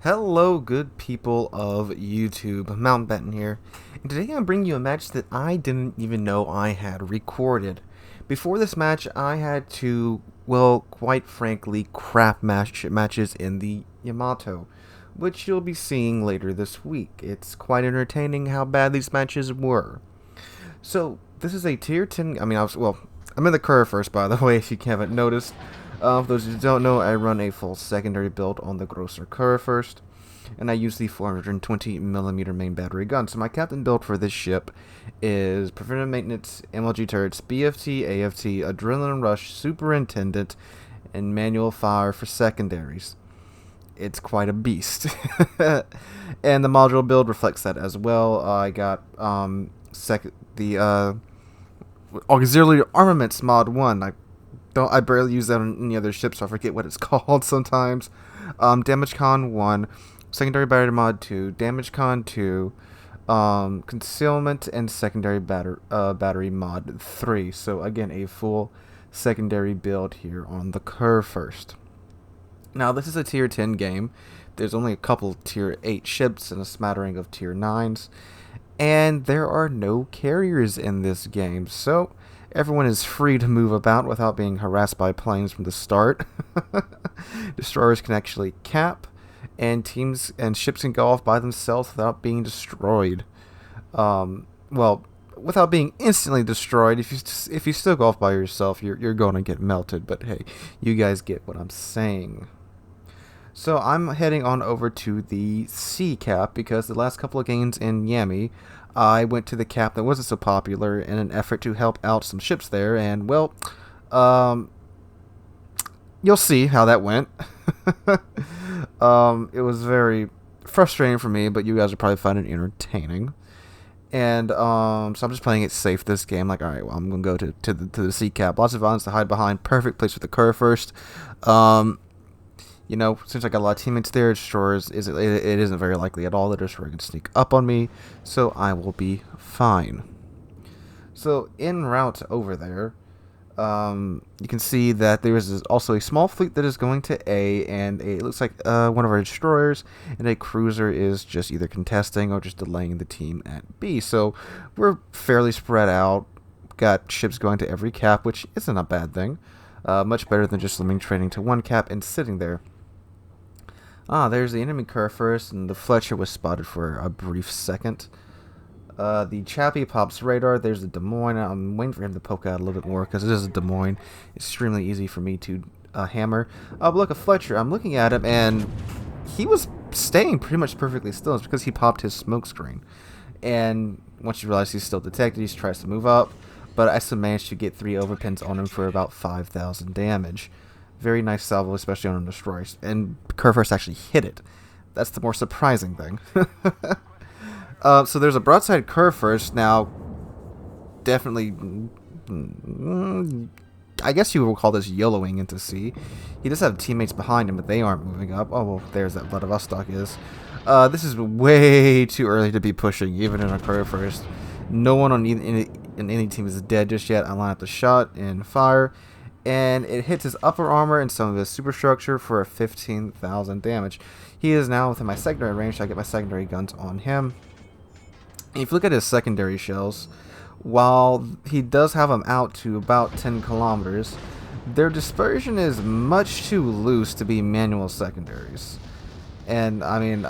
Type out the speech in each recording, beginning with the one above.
Hello, good people of YouTube. Mountbatten here, and today I'm bringing you a match that I didn't even know I had recorded. Before this match, I had to, well, quite frankly, crap matches in the Yamato, which you'll be seeing later this week. It's quite entertaining how bad these matches were. So, this is a tier 10, I'm in the Kurfurst, by the way, if you haven't noticed. For those who don't know, I run a full secondary build on the Grosser Kurfurst, and I use the 420mm main battery gun. So my captain build for this ship is Preventive Maintenance, MLG Turrets, BFT, AFT, Adrenaline Rush, Superintendent, and Manual Fire for secondaries. It's quite a beast. And the module build reflects that as well. I got the Auxiliary Armaments Mod 1. I barely use that on any other ship, so I forget what it's called sometimes. Damage Con 1, Secondary Battery Mod 2, Damage Con 2, Concealment, and Secondary Battery Mod 3. So again, a full secondary build here on the Kurfurst. Now, this is a tier 10 game. There's only a couple tier 8 ships and a smattering of tier 9s. And there are no carriers in this game, so everyone is free to move about without being harassed by planes from the start. Destroyers can actually cap, and teams and ships can go off by themselves without being destroyed. Without being instantly destroyed. If you still go off by yourself, you're going to get melted. But hey, you guys get what I'm saying. So I'm heading on over to the C cap because the last couple of games in Yami, I went to the cap that wasn't so popular in an effort to help out some ships there, and well, you'll see how that went. It was very frustrating for me, but you guys will probably find it entertaining. And so I'm just playing it safe this game. Like, all right, well, I'm gonna go to the C cap. Lots of violence to hide behind. Perfect place for the Kurfurst. You know, since I got a lot of teammates there, destroyers it isn't very likely at all that a destroyer can sneak up on me, so I will be fine. So en route over there, you can see that there is also a small fleet that is going to A, and it looks like one of our destroyers and a cruiser is just either contesting or just delaying the team at B. So we're fairly spread out. Got ships going to every cap, which isn't a bad thing. Much better than just limiting training to one cap and sitting there. There's the enemy Kurfurst, and the Fletcher was spotted for a brief second. The Chappie pops radar. There's the Des Moines. I'm waiting for him to poke out a little bit more because it is a Des Moines. It's extremely easy for me to hammer. But look, a Fletcher. I'm looking at him, and he was staying pretty much perfectly still. It's because he popped his smoke screen. And once you realize he's still detected, he tries to move up. But I still managed to get 3 overpins on him for about 5,000 damage. Very nice salvo, especially on destroyers. And Kurfurst actually hit it. That's the more surprising thing. So there's a broadside Kurfurst. Now, definitely, I guess you would call this YOLOing into C. He does have teammates behind him, but they aren't moving up. Oh, well, there's that Vladivostok is. This is way too early to be pushing, even in a Kurfurst. No one on any team is dead just yet. I line up the shot and fire, and it hits his upper armor and some of his superstructure for 15,000 damage. He is now within my secondary range, so I get my secondary guns on him. And if you look at his secondary shells, while he does have them out to about 10 kilometers, their dispersion is much too loose to be manual secondaries. And, I mean,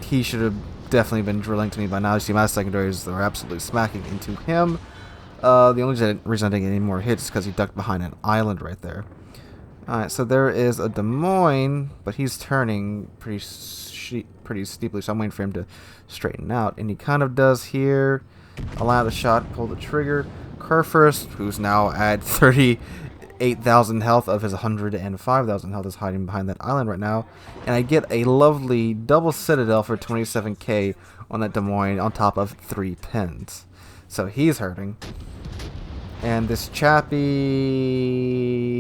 he should have definitely been drilling to me by now. You see my secondaries are absolutely smacking into him. The only reason I didn't get any more hits is because he ducked behind an island right there. Alright, so there is a Des Moines, but he's turning pretty steeply, so I'm waiting for him to straighten out. And he kind of does here. Allow the shot, pull the trigger. Kurfurst, who's now at 38,000 health of his 105,000 health, is hiding behind that island right now. And I get a lovely double citadel for 27k on that Des Moines on top of 3 pins. So he's hurting. And this Chappie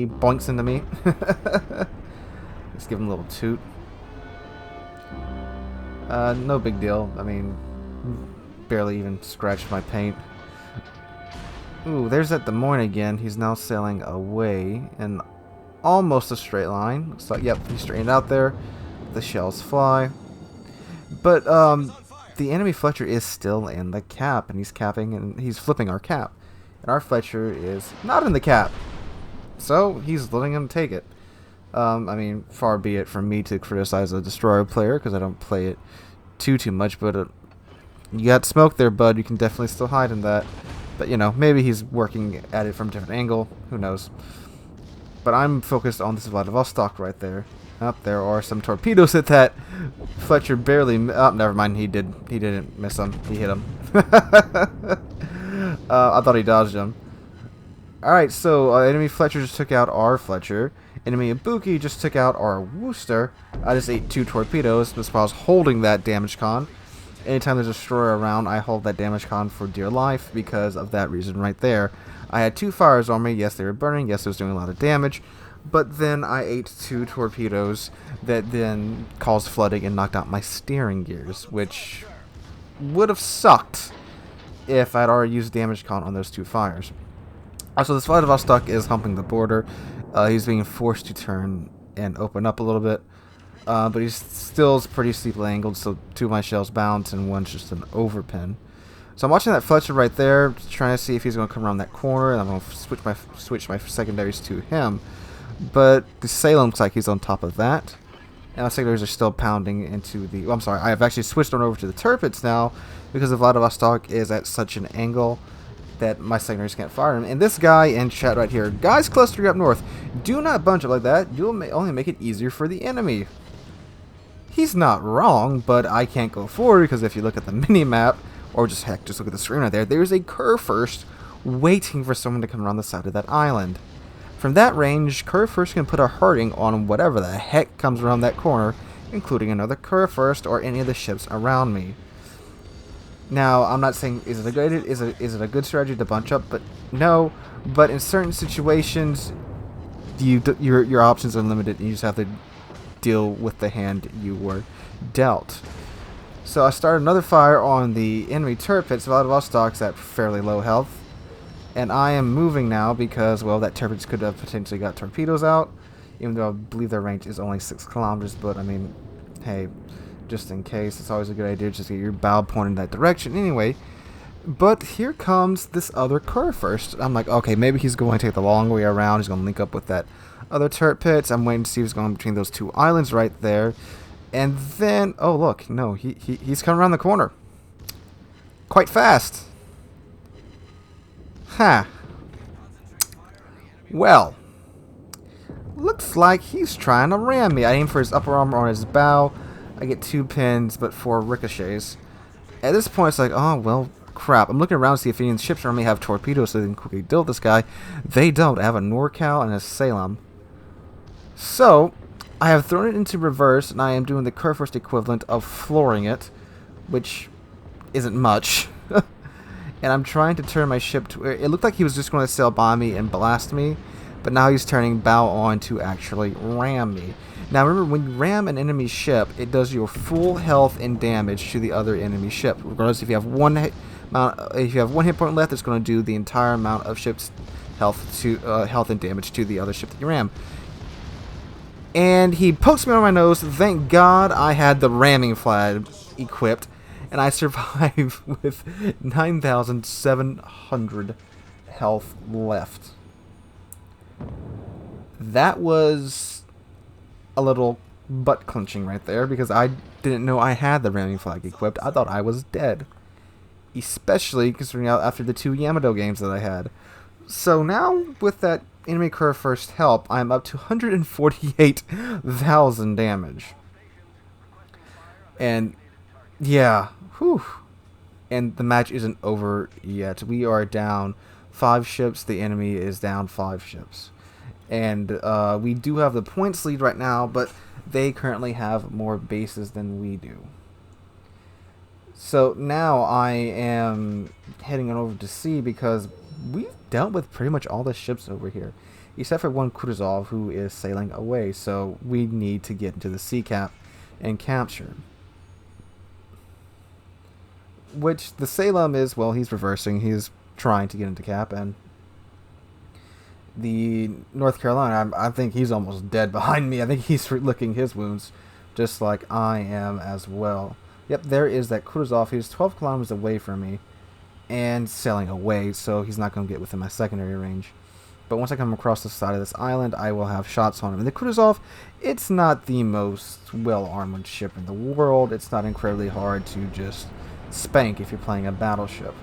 boinks into me. Let's give him a little toot. No big deal. I mean, barely even scratched my paint. Ooh, there's that Des Moines again. He's now sailing away in almost a straight line. Looks like, yep, he straightened out there. the shells fly. But the enemy Fletcher is still in the cap, and he's capping, and he's flipping our cap. And our Fletcher is not in the cap. So he's letting him take it. I mean, far be it from me to criticize a destroyer player, because I don't play it too much, but you got smoke there, bud. You can definitely still hide in that. But, you know, maybe he's working at it from a different angle. Who knows? But I'm focused on this Vladivostok right there. There are some torpedoes at that. Fletcher barely... Oh, never mind. He didn't miss him. He hit him. I thought he dodged him. Alright, so enemy Fletcher just took out our Fletcher. Enemy Ibuki just took out our Worcester. I just ate 2 torpedoes. That's why I was holding that damage con. Anytime there's a destroyer around, I hold that damage con for dear life because of that reason right there. I had 2 fires on me. Yes, they were burning. Yes, it was doing a lot of damage. But then I ate 2 torpedoes that then caused flooding and knocked out my steering gears, which would have sucked if I'd already used damage con on those 2 fires. Also, this Vladivostok is humping the border. He's being forced to turn and open up a little bit. But he's still pretty steeply angled, so 2 of my shells bounce and 1's just an overpin. So I'm watching that Fletcher right there, trying to see if he's going to come around that corner, and I'm going to switch my secondaries to him. But the Salem looks like he's on top of that. And my secondaries are still pounding into the... I'm sorry, I have actually switched on over to the Tirpitz now, because the Vladivostok is at such an angle that my secondaries can't fire him. And this guy in chat right here, guys clustering up north, do not bunch up like that. You'll only make it easier for the enemy. He's not wrong, but I can't go forward because if you look at the mini-map, or just heck, just look at the screen right there, there's a Kurfurst waiting for someone to come around the side of that island. From that range, Kurfurst can put a hurting on whatever the heck comes around that corner, including another Kurfurst or any of the ships around me. Now, I'm not saying is it a good strategy to bunch up, but no. But in certain situations, your options are limited, and you just have to deal with the hand you were dealt. So I started another fire on the enemy Tirpitz. Vladivostok's at fairly low health, and I am moving now because, well, that Tirpitz could have potentially got torpedoes out, even though I believe their range is only 6 kilometers. But I mean, hey, just in case, it's always a good idea just to get your bow pointed in that direction. Anyway, but here comes this other Kurfurst. I'm like, okay, maybe he's going to take the long way around. He's going to link up with that other Tirpitz. I'm waiting to see who's going between those 2 islands right there. And then, oh look, no, he's coming around the corner. Quite fast. Huh. Well, looks like he's trying to ram me. I aim for his upper armor on his bow. I get 2 pins, but 4 ricochets. At this point, it's like, oh, well, crap. I'm looking around to see if any ships around me have torpedoes so they can quickly deal with this guy. They don't. I have a NorCal and a Salem. So, I have thrown it into reverse, and I am doing the Kurfürst equivalent of flooring it, which isn't much. And I'm trying to turn my ship to... It looked like he was just going to sail by me and blast me, but now he's turning bow on to actually ram me. Now remember, when you ram an enemy ship, it does your full health and damage to the other enemy ship. Regardless if you have one hit point left, it's going to do the entire amount of ship's health and damage to the other ship that you ram. And he pokes me on my nose. Thank God I had the ramming flag equipped, and I survived with 9,700 health left. That was a little butt clenching right there, because I didn't know I had the ramming flag equipped. I thought I was dead, especially considering after the 2 Yamato games that I had. So now with that enemy Kurfürst help, I'm up to 148,000 damage. And yeah, whew. And the match isn't over yet. We are down 5 ships. The enemy is down 5 ships. And we do have the points lead right now, but they currently have more bases than we do. So now I am heading on over to sea because we've dealt with pretty much all the ships over here, except for one Kutuzov who is sailing away. So we need to get into the sea cap and capture. Which the Salem is, well, he's reversing. He's trying to get into cap, and the North Carolina, I think he's almost dead behind me. I think he's licking his wounds just like I am as well. Yep, there is that Kutuzov. He's 12 kilometers away from me and sailing away, so he's not going to get within my secondary range. But once I come across the side of this island, I will have shots on him. And the Kutuzov, it's not the most well-armored ship in the world. It's not incredibly hard to just spank if you're playing a battleship.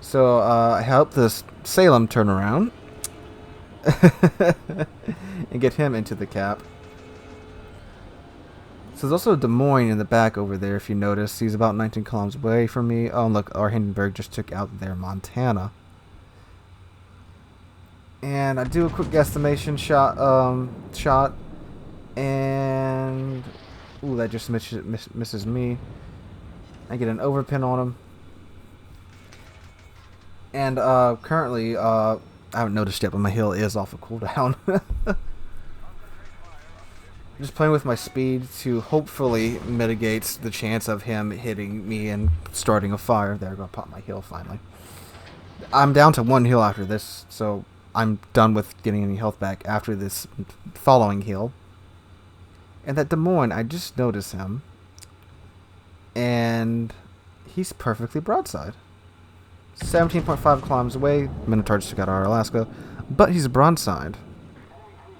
So I help this Salem turn around and get him into the cap. So there's also Des Moines in the back over there, if you notice. He's about 19 kilometers away from me. Oh, look, our Hindenburg just took out their Montana. And I do a quick guesstimation shot, and ooh, that just misses me. I get an overpin on him. And currently, I haven't noticed yet, but my heal is off a cooldown. Just playing with my speed to hopefully mitigate the chance of him hitting me and starting a fire. There, I'm gonna pop my heal finally. I'm down to 1 heal after this, so I'm done with getting any health back after this following heal. And that Des Moines, I just noticed him, and he's perfectly broadside. 17.5 kilometers away. Minotaur just took out our Alaska, but he's broadside.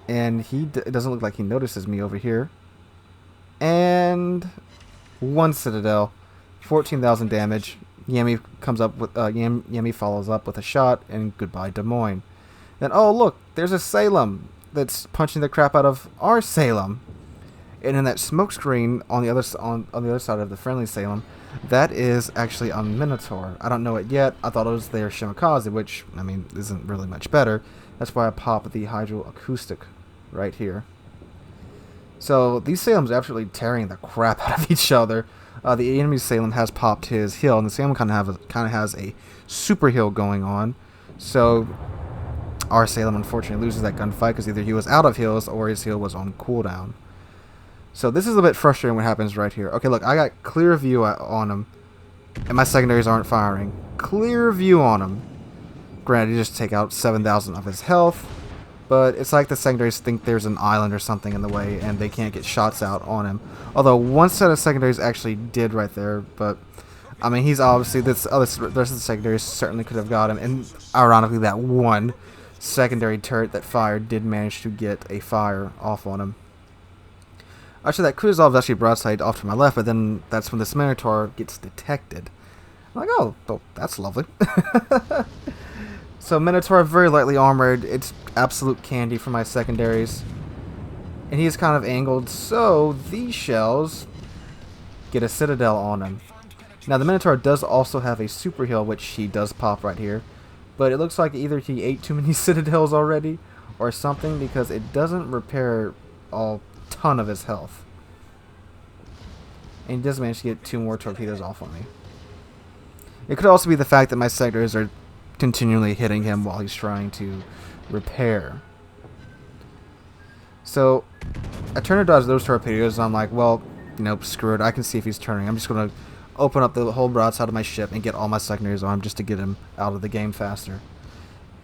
And it doesn't look like he notices me over here. And 1 Citadel, 14,000 damage. Yami comes up with Yami follows up with a shot, and goodbye Des Moines. Then oh look, there's a Salem that's punching the crap out of our Salem. And in that smoke screen on the other side of the friendly Salem, that is actually a Minotaur. I don't know it yet. I thought it was their Shimakaze, which I mean isn't really much better. That's why I pop the hydroacoustic right here. So these Salems are absolutely tearing the crap out of each other. The enemy's Salem has popped his heal, and the Salem kind of has a super heal going on. So our Salem unfortunately loses that gunfight because either he was out of heals or his heal was on cooldown. So this is a bit frustrating what happens right here. Okay, look, I got clear view on him, and my secondaries aren't firing. Clear view on him. Granted, he just take out 7,000 of his health, but it's like the secondaries think there's an island or something in the way, and they can't get shots out on him. Although one set of secondaries actually did right there, but I mean, he's obviously the rest of the secondaries certainly could have got him, and ironically, that one secondary turret that fired did manage to get a fire off on him. Actually, that Kutuzov is actually broadside off to my left, but then that's when this Minotaur gets detected. I'm like, oh, well, that's lovely. So Minotaur, very lightly armored. It's absolute candy for my secondaries. And he is kind of angled, so these shells get a Citadel on him. Now, the Minotaur does also have a super heal, which he does pop right here. But it looks like either he ate too many Citadels already or something, because it doesn't repair a ton of his health. And he does manage to get 2 more torpedoes off on me. It could also be the fact that my sectors are continually hitting him while he's trying to repair. So I turn to dodge those torpedoes, and I'm like, well, you know, screw it. I can see if he's turning. I'm just going to open up the whole broadside of my ship and get all my secondaries on him just to get him out of the game faster.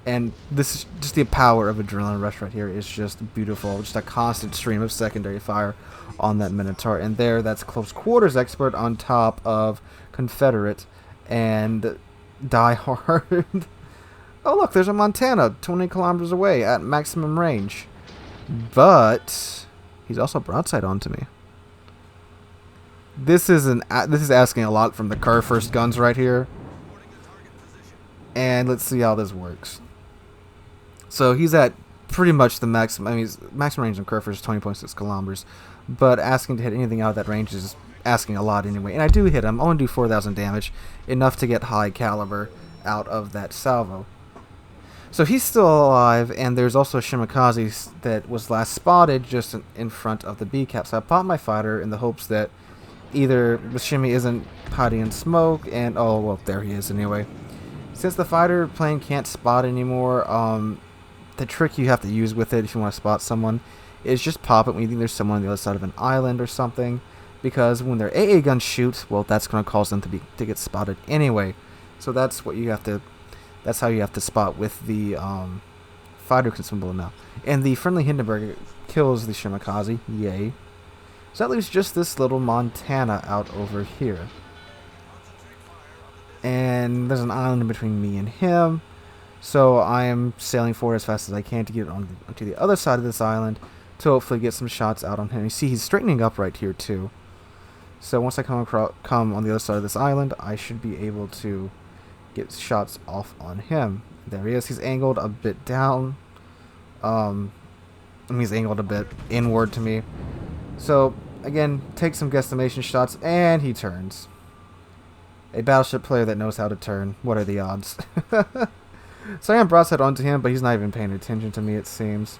And this is just the power of Adrenaline Rush right here. It's just beautiful. Just a constant stream of secondary fire on that Minotaur. And there, that's Close Quarters Expert on top of Confederate and Die Hard. Oh, look, there's a Montana 20 kilometers away at maximum range. But he's also broadside onto me. This is asking a lot from the Kurfurst guns right here. And let's see how this works. So he's at pretty much the maximum. I mean, maximum range of Kurfurst is 20.6 kilometers. But asking to hit anything out of that range is asking a lot anyway. And I do hit him. I only do 4,000 damage. Enough to get high caliber out of that salvo. So he's still alive, and there's also a Shimakaze that was last spotted just in front of the B-cap. So I popped my fighter in the hopes that either the Shimmy isn't hiding in smoke, and oh, well, there he is anyway. Since the fighter plane can't spot anymore, the trick you have to use with it if you want to spot someone is just pop it when you think there's someone on the other side of an island or something, because when their AA guns shoot, well, that's going to cause them to get spotted anyway. So that's what you have to. That's how you have to spot with the fighter consumable now. And the friendly Hindenburg kills the Shimakaze. Yay. So that leaves just this little Montana out over here. And there's an island in between me and him. So I am sailing forward as fast as I can to get onto the other side of this island to hopefully get some shots out on him. You see he's straightening up right here too. So once I come on the other side of this island, I should be able to get shots off on him. There he is. He's angled a bit down. He's angled a bit inward to me. So again, take some guesstimation shots, and he turns. A battleship player that knows how to turn. What are the odds? So I am broadside onto him, but he's not even paying attention to me, it seems.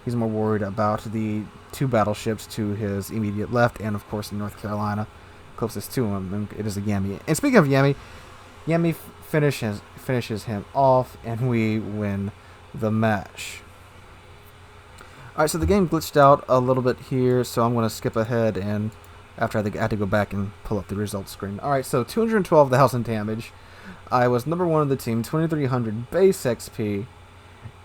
He's more worried about the 2 battleships to his immediate left, and of course in North Carolina, closest to him, and it is a Yami. And speaking of Yami, Yami finishes him off, and we win the match. Alright, so the game glitched out a little bit here, so I'm going to skip ahead, and after I had to go back and pull up the results screen. Alright, so 212,000 damage. I was number 1 of the team, 2,300 base XP,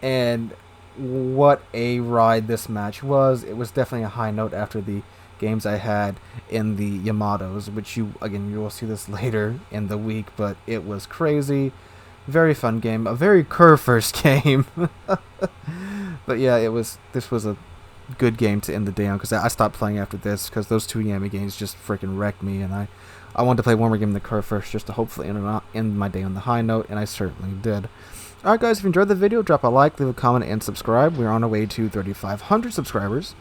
and what a ride this match was. It was definitely a high note after the games I had in the Yamatos, which you will see this later in the week, but it was crazy. Very fun game, a very Kurfurst game. But yeah, this was a good game to end the day on, because I stopped playing after this because those 2 Yami games just freaking wrecked me, and I wanted to play one more game in the Kurfurst just to hopefully end my day on the high note, and I certainly did. Alright guys, if you enjoyed the video, drop a like, leave a comment, and subscribe. We're on our way to 3,500 subscribers,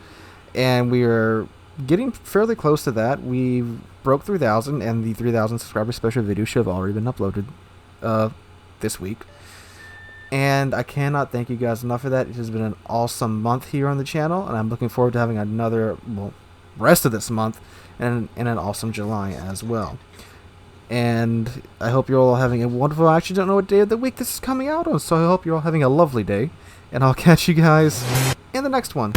and we are getting fairly close to that. We broke 3,000, and the 3,000 subscriber special video should have already been uploaded this week. And I cannot thank you guys enough for that. It has been an awesome month here on the channel, and I'm looking forward to having another, rest of this month, and an awesome July as well. And I hope you're all having a wonderful, I actually don't know what day of the week this is coming out on, so I hope you're all having a lovely day, and I'll catch you guys in the next one.